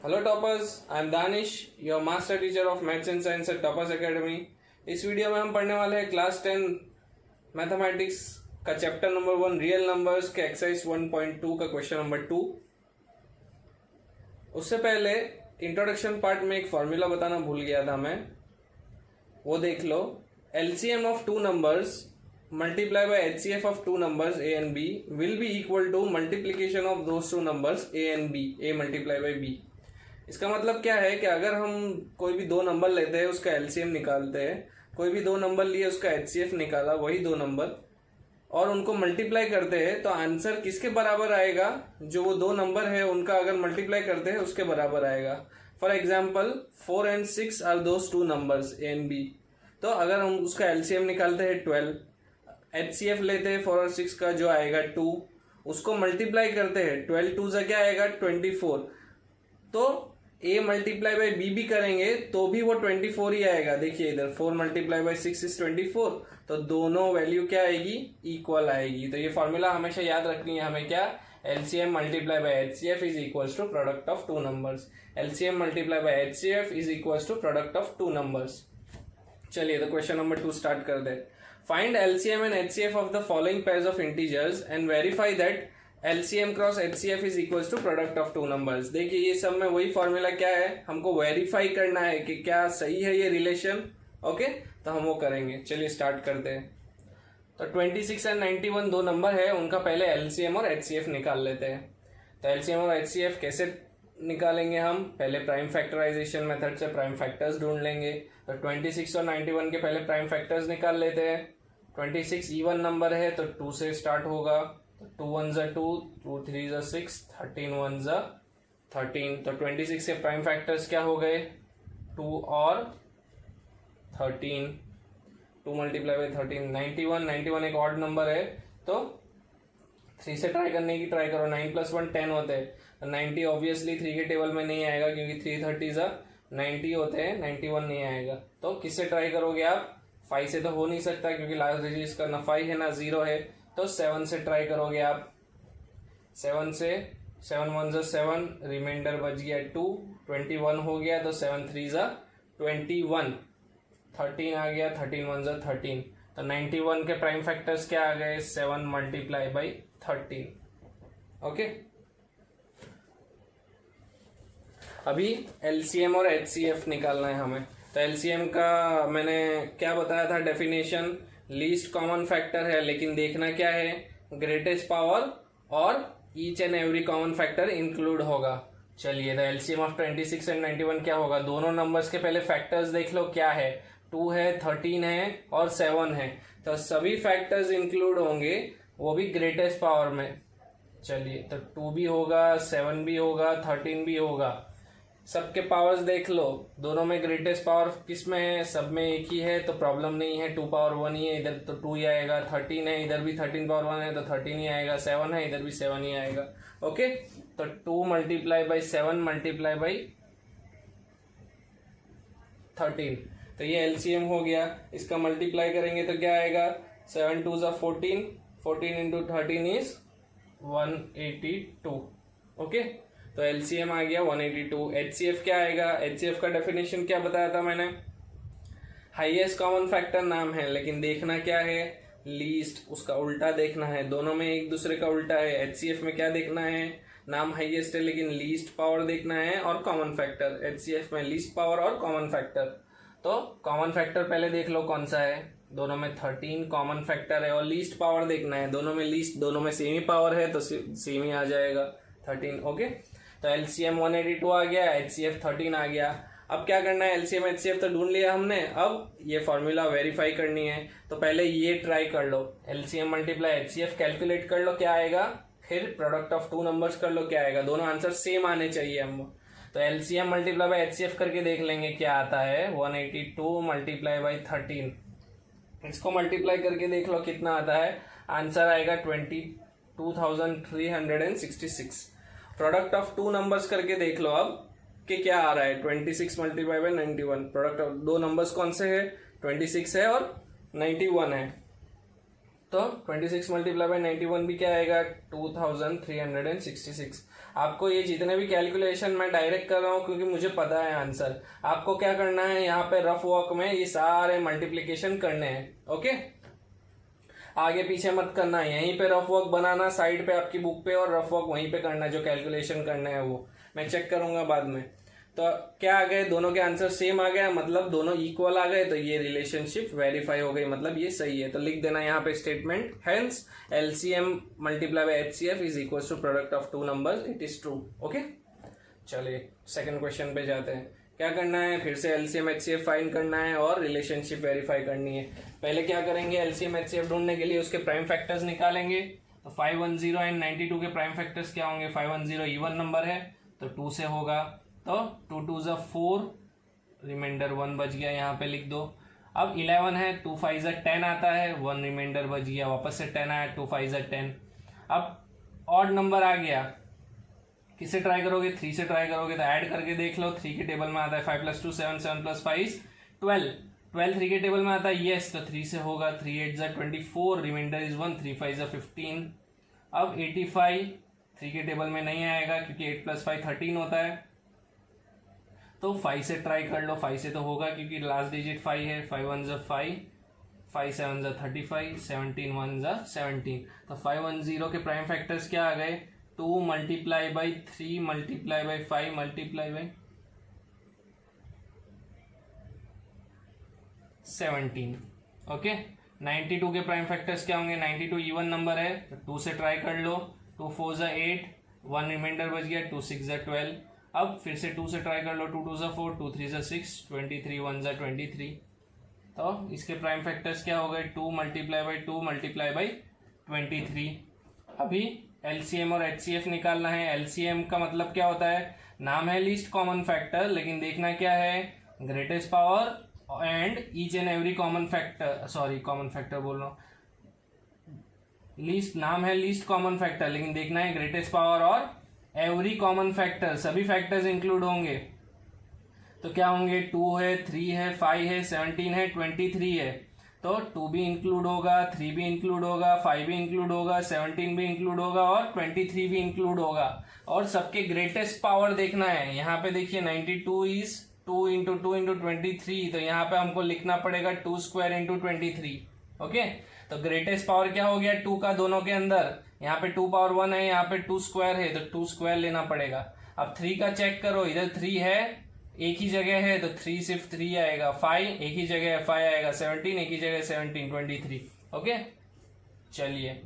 Hello toppers, I am Danish, your master teacher of maths and science at Toppers Academy. इस video में हम पढ़ने वाले हैं क्लास 10 मैथमेटिक्स का चैप्टर नंबर 1 रियल नंबर्स के एक्सरसाइज 1.2 का क्वेश्चन नंबर 2। उससे पहले इंट्रोडक्शन पार्ट में एक फॉर्मूला बताना भूल गया था मैं, वो देख लो। LCM of two numbers multiply by HCF of two numbers a and b will be equal to multiplication of those two numbers a and b, a multiply by b। इसका मतलब क्या है कि अगर हम कोई भी दो नंबर लेते हैं उसका एलसीएम निकालते हैं, कोई भी दो नंबर लिए उसका एचसीएफ निकाला, वही दो नंबर, और उनको मल्टीप्लाई करते हैं तो आंसर किसके बराबर आएगा? जो वो दो नंबर है उनका अगर मल्टीप्लाई करते हैं उसके बराबर आएगा। For example 4 and 6 are those two numbers a and b. तो अगर हम उसका एलसीएम निकालते हैं 12, एचसीएफ लेते हैं 4 और 6 का जो आएगा 2, उसको मल्टीप्लाई करते हैं 12 2 से क्या आएगा 24। तो a मल्टीप्लाई बाई बी भी करेंगे तो भी वो 24 ही आएगा। देखिए इधर 4 मल्टीप्लाई बाई 6 इज 24, तो दोनों वैल्यू क्या आएगी? इक्वल आएगी। तो ये फॉर्मूला हमेशा याद रखनी है हमें, क्या? LCM multiply by HCF is equals to product of two numbers. LCM multiply by HCF is equals to product of two numbers. चलिए तो क्वेश्चन नंबर 2 स्टार्ट कर दे। Find LCM and HCF of the following pairs of integers and verify that LCM cross HCF is equals to product of two numbers। देखिए ये सब में वही formula क्या है, हमको वेरीफाई करना है कि क्या सही है ये रिलेशन। ओके, तो हम वो करेंगे। चलिए स्टार्ट करते हैं। तो 26 और 91 दो नंबर है, उनका पहले LCM और HCF निकाल लेते हैं। तो LCM और HCF कैसे निकालेंगे हम? पहले प्राइम फैक्टराइजेशन मेथड से प्राइम फैक्टर्स ढूंढ लेंगे। तो 26 और 91 के पहले प्राइम फैक्टर्स निकाल लेते हैं। 26 इवन नंबर है तो 2 से स्टार्ट होगा, तो 2 1 2, 2 3 6, 13 1 13। तो 26 के प्राइम फैक्टर्स क्या हो गए? 2 और 13, 2 मल्टीप्लाई बाई 13। 91 एक ऑड नंबर है तो 3 से ट्राई करने की ट्राई करो। 9 + 1 10 होते हैं, तो 90 ऑब्वियसली 3 के टेबल में नहीं आएगा क्योंकि 3 30 90 होते हैं, 91 नहीं आएगा। तो किससे ट्राई करोगे आप? 5 से तो हो नहीं सकता क्योंकि लास्ट डिजिट इसका ना 5 है ना 0 है, तो 7 से ट्राई करोगे आप। 7 से 7 1 7, रिमाइंडर बच गया 2, 21 हो गया, तो 7 3 21, 13 आ गया, 13 1 13। तो 91 के प्राइम फैक्टर्स क्या आ गए? 7 मल्टीप्लाई बाई 13। ओके, अभी एलसीएम और एचसीएफ निकालना है हमें। तो एलसीएम का मैंने क्या बताया था डेफिनेशन? लीस्ट कॉमन फैक्टर है, लेकिन देखना क्या है? ग्रेटेस्ट पावर और each and every common factor include होगा। चलिए, तो एलसीएम ऑफ 26 एंड 91 क्या होगा? दोनों नंबर्स के पहले फैक्टर्स देख लो क्या है। 2 है, 13 है और 7 है, तो सभी फैक्टर्स इंक्लूड होंगे, वो भी ग्रेटेस्ट पावर में। चलिए, तो 2 भी होगा, 7 भी होगा, 13 भी होगा। सबके पावर्स देख लो, दोनों में ग्रेटेस्ट पावर किस में है? सब में एक ही है, तो प्रॉब्लम नहीं है। 2 पावर 1 ही है, इधर तो 2 ही आएगा। 13 है, इधर भी 13 पावर 1 है तो 13 ही आएगा। 7 है, इधर भी 7 ही आएगा। ओके, तो 2 मल्टीप्लाई बाई 7 मल्टीप्लाई बाई 13, तो ये एलसीएम हो गया। इसका मल्टीप्लाई करेंगे तो क्या आएगा? 7 2 14, 14 इंटू 13 इज 182। ओके, तो एलसीएम आ गया 182। एचसीएफ क्या आएगा? एचसीएफ का डेफिनेशन क्या बताया था मैंने? हाईएस्ट कॉमन फैक्टर नाम है, लेकिन देखना क्या है? लीस्ट, उसका उल्टा देखना है। दोनों में एक दूसरे का उल्टा है। एचसीएफ में क्या देखना है? नाम हाईएस्ट है लेकिन लीस्ट पावर देखना है और कॉमन फैक्टर। एचसीएफ में लीस्ट पावर और कॉमन फैक्टर। तो कॉमन फैक्टर पहले देख लो कौन सा है। दोनों में 13 कॉमन फैक्टर है और लीस्ट पावर देखना है। दोनों में लीस्ट, दोनों में सेम ही पावर है तो सेम ही आ जाएगा 13। ओके, तो एलसीएम 182 आ गया, एचसीएफ 13 आ गया। अब क्या करना है? एलसीएम एचसीएफ तो ढूंढ लिया हमने, अब ये फॉर्मूला वेरीफाई करनी है। तो पहले ये ट्राई कर लो, एलसीएम मल्टीप्लाई एचसीएफ कैलकुलेट कर लो क्या आएगा, फिर प्रोडक्ट ऑफ टू नंबर्स कर लो क्या आएगा। दोनों आंसर सेम आने चाहिए हम। तो एलसीएम मल्टीप्लाई बाई एचसीएफ करके देख लेंगे क्या आता है। 182 मल्टीप्लाई बाई 13, इसको मल्टीप्लाई करके देख लो कितना आता है। आंसर आएगा 22,366। प्रोडक्ट ऑफ टू नंबर्स करके देख लो अब कि क्या आ रहा है। 26 मल्टीप्लाई बाई 91, प्रोडक्ट ऑफ दो नंबर्स कौन से है? 26 है और 91 है। तो 26 मल्टीप्लाई बाई 91 भी क्या आएगा 2366। आपको ये जितने भी कैलकुलेशन मैं डायरेक्ट कर रहा हूँ क्योंकि मुझे पता है आंसर। आपको क्या करना है, यहाँ पे रफ वर्क में ये सारे मल्टीप्लीकेशन करने हैं। ओके, आगे पीछे मत करना है, यहीं पे रफ वर्क बनाना साइड पे आपकी बुक पे, और रफ वर्क वहीं पे करना है, जो कैलकुलेशन करना है वो मैं चेक करूंगा बाद में। तो क्या आ गए, दोनों के आंसर सेम आ गया, मतलब दोनों इक्वल आ गए, तो ये रिलेशनशिप वेरीफाई हो गई, मतलब ये सही है। तो लिख देना यहाँ पे statement, hence LCM multiply by HCF is equal to product of two numbers, it is true. Okay, चलिए सेकंड क्वेश्चन पे जाते हैं। क्या करना है, फिर से एलसीएम एचसीएफ फाइंड करना है और रिलेशनशिप वेरीफाई करनी है। पहले क्या करेंगे, एलसीएम एचसीएफ ढूंढने के लिए उसके प्राइम फैक्टर्स निकालेंगे। तो 510 एंड 92 के प्राइम फैक्टर्स क्या होंगे, 510 इवन नंबर है तो 2 से होगा, तो 2 2 ज़ा 4, रिमाइंडर 1 बच गया, यहाँ पे लिख दो। अब 11 है, 2 5 ज़ा 10 आता है, 1 रिमाइंडर बच गया, वापस से 10 आया, 2 5 ज़ा 10। अब ऑड नंबर आ गया, किससे ट्राई करोगे, 3 से ट्राई करोगे, तो ऐड करके देख लो, 3 के टेबल में आता है 5 + 2 7, 7 + 5 12, 12 3 के टेबल में आता है, यस, तो 3 से होगा, 3 8 ज़ा 24, रिमाइंडर इज 1, 3 5 ज़ा 15। अब 85 3 के टेबल में नहीं आएगा क्योंकि 8 + 5 13 होता है, तो 5 से ट्राई कर लो, 5 से तो होगा क्योंकि लास्ट डिजिट 5 है, 5 1 ज़ा 5, 5 7 ज़ा 35, 17 1 ज़ा 17। तो 510 के प्राइम फैक्टर्स क्या आ गए, 2 multiply by 3 multiply by 5 multiply by 17। Okay, 92 के प्राइम फैक्टर्स क्या होंगे, 92 इवन नंबर है तो 2 से ट्राई कर लो, 2 4 ज़ा 8, 1 रिमाइंडर बच गया, 2 6 ज़ा 12। अब फिर से 2 से ट्राई कर लो, 2 2 ज़ा 4, 2 3 ज़ा 6, 23 1 ज़ा 23। तो इसके प्राइम फैक्टर्स क्या हो गए, 2 मल्टीप्लाई बाई 2 मल्टीप्लाई बाई 23। अभी एलसीएम और एचसीएफ निकालना है। एलसीएम का मतलब क्या होता है, नाम है लीस्ट कॉमन फैक्टर, लेकिन देखना क्या है, greatest power and each and every common factor, sorry common factor बोल रहा हूँ, लीस्ट नाम है लीस्ट कॉमन फैक्टर, लेकिन देखना है ग्रेटेस्ट पावर और एवरी कॉमन फैक्टर, सभी फैक्टर्स इंक्लूड होंगे। तो क्या होंगे, 2 है, 3 है, 5 है, 17 है, 23 है, तो 2 भी इंक्लूड होगा, 3 भी इंक्लूड होगा, 5 भी इंक्लूड होगा, 17 भी इंक्लूड होगा और 23 भी इंक्लूड होगा। और सबके ग्रेटेस्ट पावर देखना है, यहाँ पे देखिए 92 इज 2 इंटू 2 इंटू 23, तो यहाँ पे हमको लिखना पड़ेगा 2 स्क्वायर इंटू 23। ओके, तो ग्रेटेस्ट पावर क्या हो गया 2 का, दोनों के अंदर, यहाँ पे 2 पावर 1 है, यहाँ पे 2 स्क्वायर है, तो 2 स्क्वायर लेना पड़ेगा। अब 3 का चेक करो, इधर 3 है, एक ही जगह है तो 3 सिर्फ 3 आएगा, 5 एक ही जगह है 5 आएगा, 17 एक ही जगह 17 23। ओके, चलिए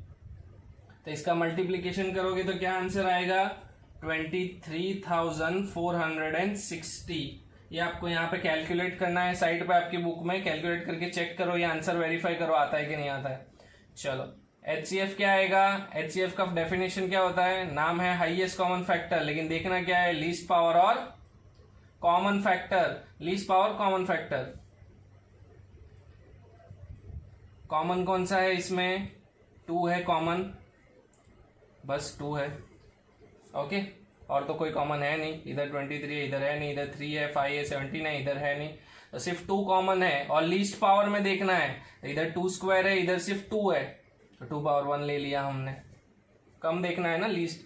तो इसका मल्टीप्लीकेशन करोगे तो क्या आंसर आएगा, 23,460। ये आपको यहाँ पे कैलकुलेट करना है, साइड पे आपकी बुक में कैलकुलेट करके चेक करो, ये आंसर वेरीफाई करो आता है कि नहीं आता है। चलो एचसीएफ क्या आएगा, एचसीएफ का डेफिनेशन क्या होता है, नाम है हाईएस्ट कॉमन फैक्टर, लेकिन देखना क्या है, लीस्ट पावर और common factor, least power common factor. Common कौन सा है इसमें, 2 है कॉमन, बस 2 है। ओके, और तो कोई कॉमन है नहीं, इधर 23 है, इधर है नहीं, इधर 3 है, 5 है, 17 है, इधर है नहीं, तो सिर्फ 2 कॉमन है। और लीस्ट पावर में देखना है, इधर 2 स्क्वायर है, इधर सिर्फ 2 है, तो 2 पावर 1 ले लिया हमने, कम देखना है ना लीस्ट।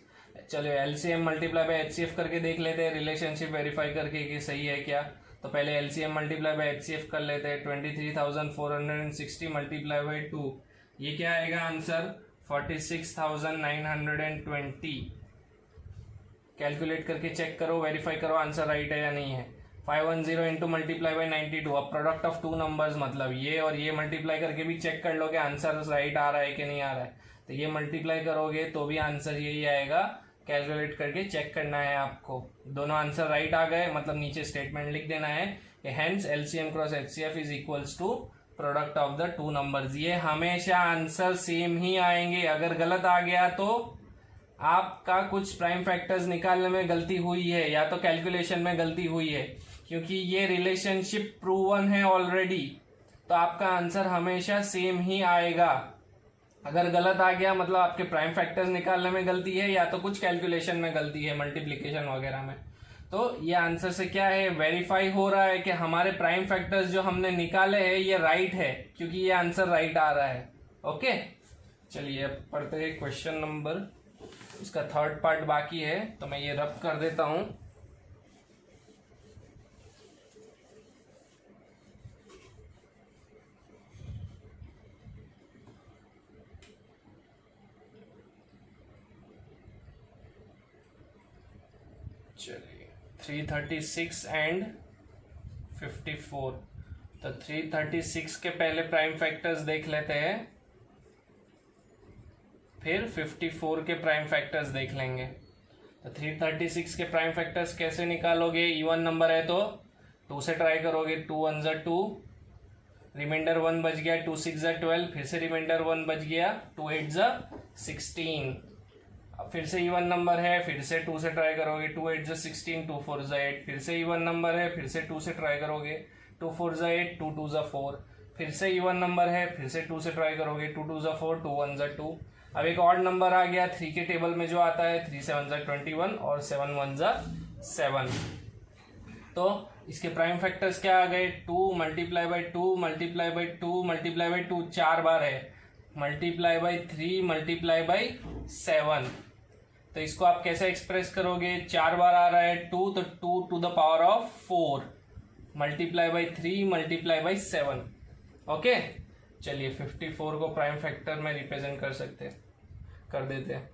चलो एलसीएम मल्टीप्लाई बाय एचसीएफ करके देख लेते हैं, रिलेशनशिप वेरीफाई करके कि सही है क्या। तो पहले एलसीएम मल्टीप्लाई बाय एचसीएफ कर लेते हैं, 23,460 मल्टीप्लाई बाय 2, ये क्या आएगा आंसर, 46,920। कैलकुलेट करके चेक करो, वेरीफाई करो आंसर राइट है या नहीं है। 510 इंटू मल्टीप्लाई बाई 92, अब प्रोडक्ट ऑफ 2 नंबर्स, मतलब ये और ये मल्टीप्लाई करके भी चेक कर लो कि आंसर राइट आ रहा है कि नहीं आ रहा है। तो ये मल्टीप्लाई करोगे तो भी आंसर यही आएगा, कैलकुलेट करके चेक करना है आपको। दोनों आंसर राइट आ गए, मतलब नीचे स्टेटमेंट लिख देना है कि hence LCM cross HCF is equals to product of the 2 numbers. ये हमेशा आंसर सेम ही आएंगे, अगर गलत आ गया तो आपका कुछ प्राइम फैक्टर्स निकालने में गलती हुई है या तो कैलकुलेशन में गलती हुई है, क्योंकि ये रिलेशनशिप प्रूवन है ऑलरेडी, तो आपका आंसर हमेशा सेम ही आएगा। अगर गलत आ गया मतलब आपके प्राइम फैक्टर्स निकालने में गलती है या तो कुछ कैलकुलेशन में गलती है, मल्टीप्लिकेशन वगैरह में। तो ये आंसर से क्या है, वेरीफाई हो रहा है कि हमारे प्राइम फैक्टर्स जो हमने निकाले हैं ये राइट है, क्योंकि ये आंसर राइट आ रहा है। ओके, चलिए अब पढ़ते हैं क्वेश्चन नंबर, इसका थर्ड पार्ट बाकी है तो मैं ये रब कर देता हूं। चलिए 336 एंड 54, तो 336 के पहले प्राइम फैक्टर्स देख लेते हैं, फिर 54 के प्राइम फैक्टर्स देख लेंगे। तो 336 के प्राइम फैक्टर्स कैसे निकालोगे? इवन नंबर है तो 2 से ट्राई करोगे, 2 1 ज़ा 2, रिमाइंडर 1 बच गया, 2 6 ज़ा 12, फिर से रिमाइंडर 1 बच गया, 2 8 ज़ा 16। अब फिर से इवन नंबर है, फिर से 2 से ट्राई करोगे, 2 8 ज़ा 16, 2 4 ज़ा 8, फिर से इवन नंबर है, फिर से 2 से ट्राई करोगे, 2 4 ज़ा 8, 2 2 ज़ा 4, फिर से इवन नंबर है, फिर से 2 से ट्राई करोगे, 2 2 ज़ा 4, 2 1 ज़ा 2। अब एक ऑड नंबर आ गया 3 के टेबल में जो आता है, 3 7 ज़ा 21 और 7 1 ज़ा 7। तो इसके प्राइम फैक्टर्स क्या आ गए? 2 multiply by 2 multiply by 2 multiply by 2 4 बार है, मल्टीप्लाई बाई 3 मल्टीप्लाई बाई 7। तो इसको आप कैसे एक्सप्रेस करोगे? 4 बार आ रहा है 2, तो 2 to the power of 4 multiply by 3 multiply by 7। Okay, चलिए 54 को प्राइम फैक्टर में रिप्रेजेंट कर देते हैं।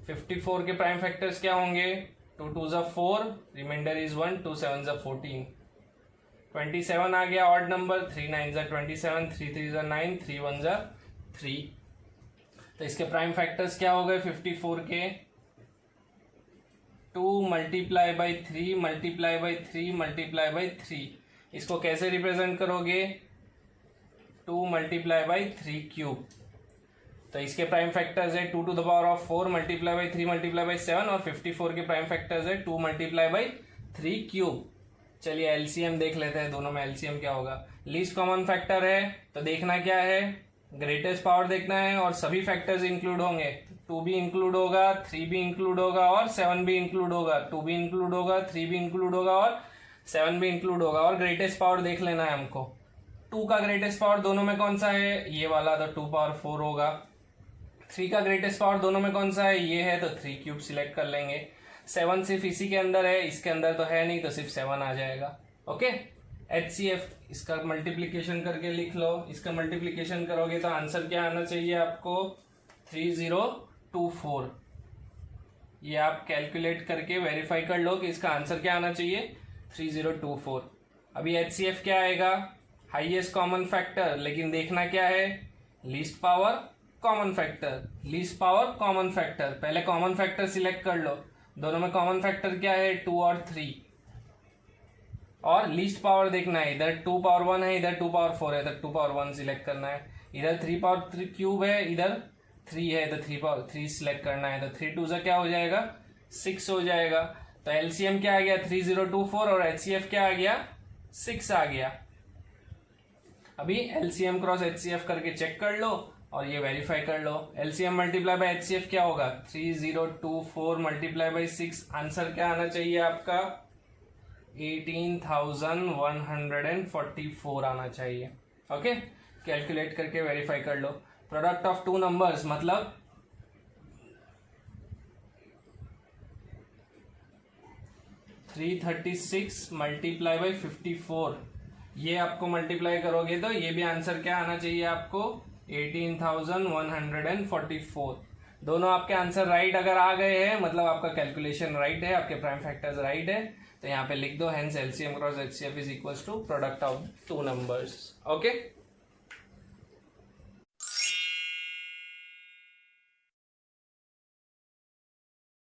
54 के प्राइम फैक्टर्स क्या होंगे? 2 2 ज़ा 4, रिमाइंडर इज 1, 2 7 ज़ा 14, 27 आ गया ऑड नंबर, 3 9 ज़ा 27, 3 3 ज़ा 9, 3 1 ज़ा 3। तो इसके प्राइम फैक्टर्स क्या हो गए 54 के? 2 multiply by 3 multiply by 3 multiply by 3। इसको कैसे रिप्रेजेंट करोगे? 2 मल्टीप्लाई बाई 3 क्यूब। तो इसके प्राइम फैक्टर्स है 2 to the power of 4 multiply by 3 multiply by 7, और 54 के प्राइम फैक्टर्स है 2 मल्टीप्लाई बाई 3 क्यूब। चलिए एलसीएम देख लेते हैं, दोनों में एलसीएम क्या होगा। लीस्ट कॉमन फैक्टर है तो देखना क्या है? ग्रेटेस्ट पावर देखना है, और सभी फैक्टर्स इंक्लूड होंगे। 2 भी इंक्लूड होगा, 3 भी इंक्लूड होगा और 7 भी इंक्लूड होगा, 2 भी इंक्लूड होगा, 3 भी इंक्लूड होगा और 7 भी इंक्लूड होगा। और ग्रेटेस्ट पावर देख लेना है हमको। 2 का ग्रेटेस्ट पावर दोनों में कौन सा है? ये वाला, तो 2 पावर 4 होगा। 3 का ग्रेटेस्ट पावर दोनों में कौन सा है? ये है, तो 3 क्यूब सिलेक्ट कर लेंगे। 7 सिर्फ इसी के अंदर है, इसके अंदर तो है नहीं, तो सिर्फ 7 आ जाएगा। ओके, HCF इसका मल्टीप्लीकेशन करके लिख लो। इसका मल्टीप्लीकेशन करोगे तो आंसर क्या आना चाहिए आपको? 3024। ये आप कैलकुलेट करके वेरीफाई कर लो कि इसका आंसर क्या आना चाहिए, 3024। अभी HCF क्या आएगा? हाईएस्ट कॉमन फैक्टर, लेकिन देखना क्या है? Least power common factor, least power common factor. पहले कॉमन फैक्टर सिलेक्ट कर लो। दोनों में कॉमन फैक्टर क्या है? 2 और 3। और लीस्ट पावर देखना है, इधर 2 पावर 1 है, इधर 2 पावर 4 है, इधर 2 पावर 1 सिलेक्ट करना है। इधर 3 पावर 3 क्यूब है, इधर 3 है, तो 3 पावर 3 सिलेक्ट करना है। तो 3 2 क्या हो जाएगा? 6 हो जाएगा। तो एलसीएम क्या आ गया? 3024, और एचसीएफ क्या आ गया? 6 आ गया। अभी एलसीएम क्रॉस एचसीएफ करके चेक कर लो और ये वेरीफाई कर लो। एलसीएम मल्टीप्लाई बाय एचसीएफ क्या होगा? 3024 मल्टीप्लाई बाय 6। आंसर क्या आना चाहिए आपका? 18,144 आना चाहिए। ओके, कैलकुलेट करके वेरीफाई कर लो। प्रोडक्ट ऑफ 2 नंबर्स मतलब 336 मल्टीप्लाई बाई 54, ये आपको मल्टीप्लाई करोगे तो ये भी आंसर क्या आना चाहिए आपको? 18,144। दोनों आपके आंसर राइट अगर आ गए हैं मतलब आपका कैलकुलेशन राइट है, आपके प्राइम फैक्टर्स राइट है, तो यहाँ पे लिख दो hence LCM cross HCF is equals to product of 2 numbers. Okay.